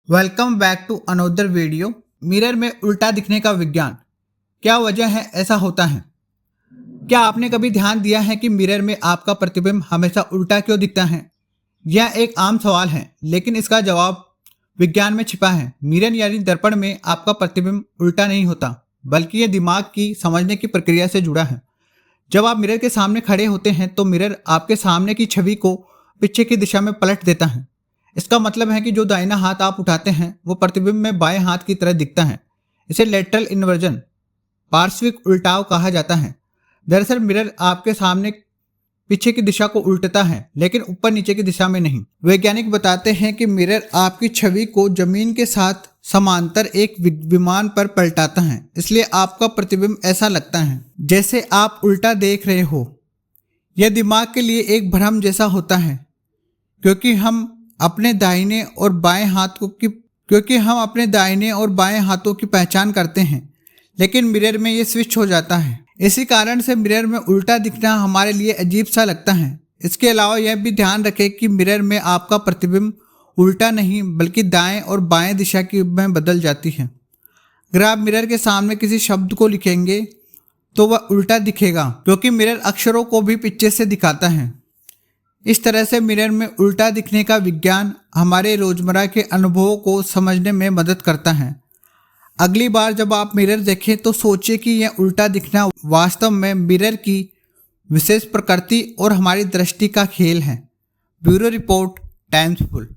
Welcome back to another video. Mirror में उल्टा दिखने का विज्ञान, क्या वजह है ऐसा होता है? क्या आपने कभी ध्यान दिया है कि मिरर में आपका प्रतिबिंब हमेशा उल्टा क्यों दिखता है? यह एक आम सवाल है, लेकिन इसका जवाब विज्ञान में छिपा है। मिरर यानी दर्पण में आपका प्रतिबिंब उल्टा नहीं होता, बल्कि यह दिमाग की समझने की प्रक्रिया से जुड़ा है। जब आप मिरर के सामने खड़े होते हैं तो मिरर आपके सामने की छवि को पीछे की दिशा में पलट देता है। इसका मतलब है कि जो दाहिना हाथ आप उठाते हैं वो प्रतिबिंब में बाएं हाथ की तरह दिखता है। इसे लेटरल इन्वर्जन, पार्श्विक उल्टाव कहा जाता है। दरअसल मिरर आपके सामने पीछे की दिशा को उल्टता है, लेकिन ऊपर नीचे की दिशा में नहीं। वैज्ञानिक बताते हैं कि मिरर आपकी छवि को जमीन के साथ समांतर एक विमान पर पलटाता है, इसलिए आपका प्रतिबिंब ऐसा लगता है जैसे आप उल्टा देख रहे हो। यह दिमाग के लिए एक भ्रम जैसा होता है, क्योंकि हम अपने दाहिने और बाएं हाथों की पहचान करते हैं, लेकिन मिरर में ये स्विच हो जाता है। इसी कारण से मिरर में उल्टा दिखना हमारे लिए अजीब सा लगता है। इसके अलावा यह भी ध्यान रखें कि मिरर में आपका प्रतिबिंब उल्टा नहीं बल्कि दाएं और बाएं दिशा की में बदल जाती है। अगर आप मिरर के सामने किसी शब्द को लिखेंगे तो वह उल्टा दिखेगा, क्योंकि मिरर अक्षरों को भी पीछे से दिखाता है। इस तरह से मिरर में उल्टा दिखने का विज्ञान हमारे रोजमर्रा के अनुभवों को समझने में मदद करता है। अगली बार जब आप मिरर देखें तो सोचें कि यह उल्टा दिखना वास्तव में मिरर की विशेष प्रकृति और हमारी दृष्टि का खेल है। Bureau report, times full.